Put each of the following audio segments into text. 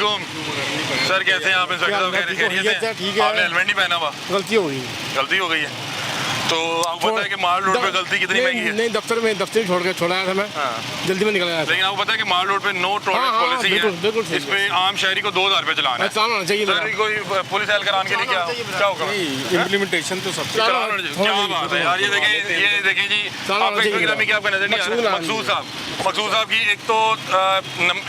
वालेकुम सर, कैसे हैं आप? इंस्पेक्टर साहब खैरियत से? ठीक है। आपने हेलमेट नहीं पहना हुआ? गलती हो गई। गलती हो गई है तो आपको पता है कि माल रोड पे गलती कितनी महंगी है? नहीं, दफ्तर छोड़ आया था मैं। हाँ। जल्दी में निकल आया था। लेकिन आपको पता है कि माल रोड पे नो टॉलरेंस पॉलिसी बिल्कुल है। इस पे आम शहरी को 2000 रुपए चलाना है। चलाना होना चाहिए। सर कोई पुलिस एहलकारान के लिए क्या होगा? इम्प्लीमेंटेशन तो सब क्या बात है यार। ये देखें जी, आपका इंस्पेक्टर में क्या आपका नजर नहीं आ रहा? मकसूद साहब की एक तो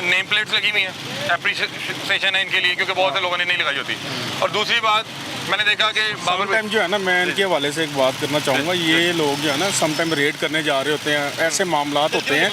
नेम प्लेट्स लगी हुई है, एप्रिसिएशन है इनके लिए, क्योंकि बहुत से लोगों ने नहीं लगाई होती। और दूसरी बात मैंने देखा कि टाइम जो है ना, मैं इनके हवाले से एक बात करना चाहूँगा। ये लोग जो है ना समटाइम रेड करने जा रहे होते हैं, ऐसे मामलात होते हैं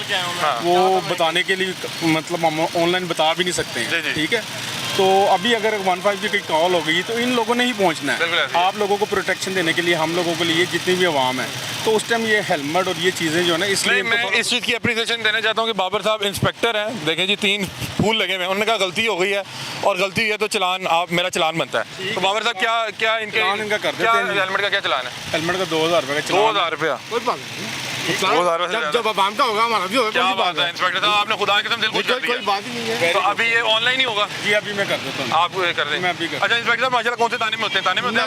वो बताने के लिए मतलब हम ऑनलाइन बता भी नहीं सकते हैं, ठीक है। तो अभी अगर 15 की कॉल हो गई तो इन लोगों ने ही पहुंचना है। आप लोगों को प्रोटेक्शन देने के लिए, हम लोगों के लिए, जितनी भी आवाम है, तो उस टाइम ये हेलमेट और ये चीज़ें जो है ना, इसलिए मैं इस चीज़ की अप्रिसिएशन देना चाहता हूँ कि बाबर साहब इंस्पेक्टर हैं। देखें जी, 3 फूल लगे हुए हैं। उन्होंने कहा गलती हो गई है और गलती हुई है तो चलान मेरा चलान बनता है। तो बाबर साहब क्या इनका कर देते हैं? हेलमेट का क्या चलान है? हेलमेट का 2000 रुपये का। 2000 रुपया? कोई बात नहीं। जब आवाम का होगा हमारा भी होगा। क्या बात है इंस्पेक्टर साहब, आपने खुदा की कसम दिल खुश कर दिया। कोई बात ही नहीं है। तो अभी ये ऑनलाइन ही होगा? जी अभी मैं कर देता हूँ। आप कर दें? मैं अभी कर। अच्छा इंस्पेक्टर साहब, माशाल्लाह कौन से थाने में होते हैं? थाने में होते हैं?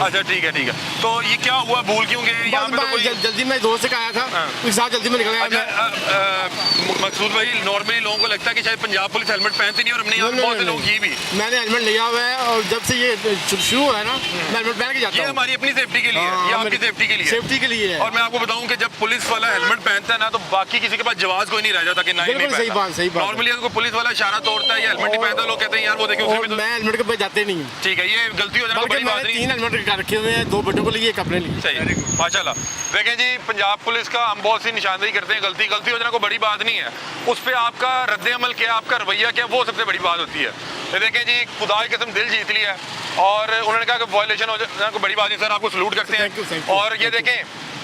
अच्छा ठीक है। तो ये क्या हुआ, भूल क्यों गए यहाँ पे? तो कोई जल्दी में दोस्त से आया था, एक साथ जल्दी में निकल आया। मकसूद भाई, नॉर्मली लोगों को लगता है कि शायद पंजाब पुलिस हेलमेट पहनती नहीं, और हमने यहाँ बहुत से लोग की भी। मैंने हेलमेट लिया हुआ है और जब से ये शुरू हुआ है ना, मैं हेलमेट पहन के जाता हूँ। ये हमारी अपनी सेफ्टी के लिए है, ये आपकी सेफ्टी के लिए है। सेफ्टी के लिए है। और मैं आपको बताऊं कि जब पुलिस वाला हेलमेट पहनता है ना, तो बाकी किसी के पास जवाब कोई नहीं रह जाता कि नहीं सही बात। नॉर्मली अगर पुलिस वाला इशारा तोड़ता है या हेलमेट नहीं पहनता, लोग कहते हैं यार वो देखिए उसमें भी तो। मैं हेलमेट के पे जाते नहीं। ठीक है, ये गलती हो जाना कोई बड़ी बात नहीं। 3 हेलमेट रखे हुए हैं, 2 बेटों को लिए, एक अपने लिए। सही, माशाल्लाह। देखें जी, पंजाब पुलिस का हम बहुत सी निशानदेही करते हैं, गलती हो जाना कोई बड़ी बात नहीं है। उस पर आपका रद्द अमल क्या, आपका रवैया क्या, वो सबसे बड़ी बात होती है। ये देखें जी, खुदा की कसम दिल जीत लिया और उन्होंने कहा कि वायलेशन हो जाना कोई बड़ी बात नहीं। सर आपको सलूट करते हैं। और ये देखें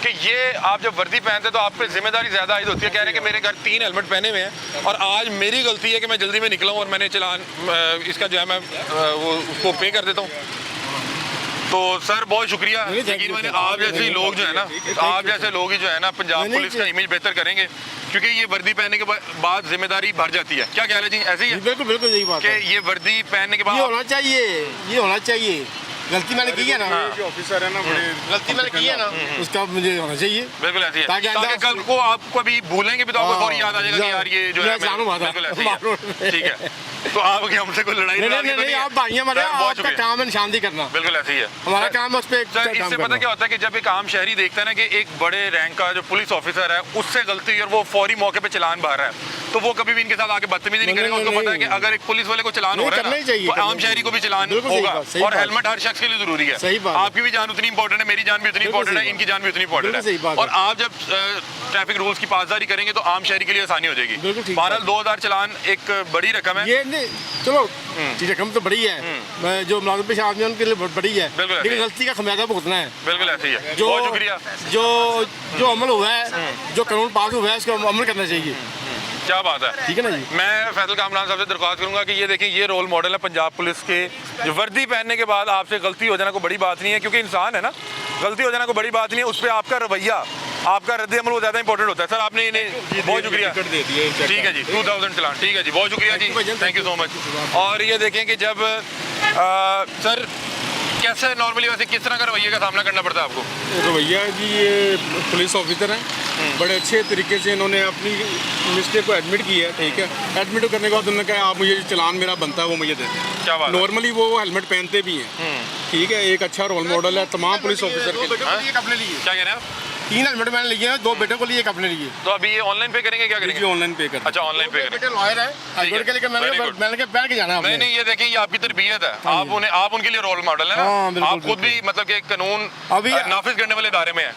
कि ये आप जब वर्दी पहनते तो आप पे जिम्मेदारी ज़्यादा आयद होती है। कह रहे हैं कि मेरे घर 3 हेलमेट पहने हुए हैं और आज मेरी गलती है कि मैं जल्दी में निकला हूँ और मैंने चलान इसका जो है मैं वो उसको पे कर देता हूँ। तो सर बहुत शुक्रिया। यकीन मानिए आप जैसे लोग जो है ना, आप जैसे लोग ही जो है ना पंजाब पुलिस का इमेज बेहतर करेंगे, क्योंकि ये वर्दी पहनने के बाद जिम्मेदारी बढ़ जाती है। क्या ख्याल है जी? ऐसे ही है? बिल्कुल यही बात है कि ये वर्दी पहनने के बाद ये होना चाहिए। गलती मैंने की है ना, जो ऑफिसर है ना, बड़े गलती मैंने की है ना, उसका मुझे होना चाहिए। बिल्कुल ऐसे ही है, ताकि कल को आपको अभी भूलेंगे भी तो आपको फौरी याद आ जाएगा कि यार ये जो है बिल्कुल ऐसे ही है। ठीक है, तो आपकी हमसे कोई लड़ाई नहीं, आप भाई हमारे, आपका काम है निशानदेही करना। बिल्कुल ऐसे ही है हमारा काम। उस पे इससे पता क्या होता है कि जब एक आम शहरी देखता है ना कि एक बड़े रैंक का जो पुलिस ऑफिसर है उससे गलती हुई और वो फौरी मौके पे चलान बाहर है, तो वो कभी भी इनके साथ आके बदतमीजी नहीं करेगा। उनको पता है कि अगर एक पुलिस वाले को चलान हो रहा है तो आम शहरी को भी चलान होगा। और हेलमेट हर शख्स के लिए जरूरी है। आपकी भी जान उतनी इंपॉर्टेंट है, मेरी जान भी उतनी इंपॉर्टेंट है, इनकी जान भी उतनी इंपॉर्टेंट है। और आप जब ट्रैफिक रूल्स की पासदारी करेंगे तो आम शहरी के लिए आसानी हो जाएगी। 2000 चलान एक बड़ी रकम है। ये चलो रकम तो बड़ी है, जो मुलाजिम पेशा आदमी उनके लिए बड़ी है, लेकिन गलती का खमियाजा भुगतना है। बिल्कुल ऐसे ही है। बहुत शुक्रिया। जो अमल हुआ है, जो कानून पास हुआ है, उसको अमल करना चाहिए। क्या बात है, ठीक है ना जी। मैं फैसल कामरान साहब से दरख्वास्त करूंगा कि ये देखिए, ये रोल मॉडल है पंजाब पुलिस के। जो वर्दी पहनने के बाद आपसे गलती हो जाना कोई बड़ी बात नहीं है, क्योंकि इंसान है ना, गलती हो जाना कोई बड़ी बात नहीं है। उस पर आपका रवैया, आपका रद्द अमल वो ज़्यादा इंपॉर्टेंट होता है। सर आपने इन्हें बहुत शुक्रिया। ठीक है जी, 2000 चलान। ठीक है जी, बहुत शुक्रिया जी, थैंक यू सो मच। और ये देखें कि जब सर कैसे नॉर्मली वैसे किस तरह का रवैये का सामना करना पड़ता है आपको? रवैया जी, ये पुलिस ऑफिसर हैं, बड़े अच्छे तरीके से इन्होंने अपनी मिस्टेक को एडमिट किया है। ठीक है, एडमिट करने के बाद उन्होंने कहा आप मुझे चलान मेरा बनता है वो मुझे दे दें। क्या बात? नॉर्मली वो हेलमेट पहनते भी हैं। ठीक है, एक अच्छा रोल मॉडल है तमाम पुलिस ऑफिसर के लिए। अपने लिए क्या कह रहे हैं आप? 3 हेलमेट मैंने लिए हैं, 2 बेटों को लिए, एक अपने लिए। तो अभी ये ऑनलाइन पे करेंगे, क्या करेंगे? ऑनलाइन पे कर। अच्छा ऑनलाइन पे करेंगे। लॉयर है, हाईकोर्ट के लिए मैंने पहन के जाना है। नहीं, ये देखिए, ये आपकी तरबियत है, आप उनके लिए रोल मॉडल है ना। आप खुद भी मतलब कि कानून अभी नाफिज करने वाले इदारे में है।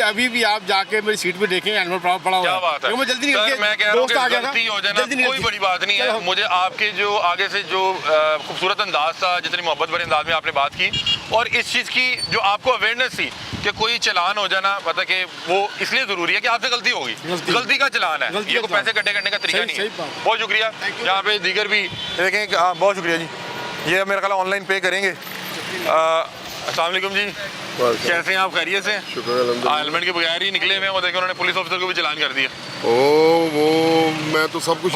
अभी भी आप जाके मेरी सीट पे देखें, हेलमेट पड़ा हुआ है। क्या बात है, मैं जल्दी सर मैं कह रहा हूँ कि गलती हो जाना कोई बड़ी बात नहीं है। मुझे आपके जो आगे से जो खूबसूरत अंदाज था, जितनी मोहब्बत भरे अंदाज में आपने बात की, और इस चीज़ की जो आपको अवेयरनेस थी कि कोई चलान हो जाना मतलब कि वो इसलिए ज़रूरी है कि आपसे गलती होगी, गलती का चलान है, ये को पैसे इकट्ठे करने का तरीका नहीं है। बहुत शुक्रिया। यहाँ पे दीगर भी देखें, बहुत शुक्रिया जी। ये मेरा ख्याल ऑनलाइन पे करेंगे। अस्सलाम वालेकुम जी, कैसे हैं आप? खैरियत से? शुक्र। हेलमेट के बगैर ही निकले हुए हैं, वो देखें उन्होंने पुलिस ऑफिसर को भी चलान कर दिया। ओ वो मैं तो सब कुछ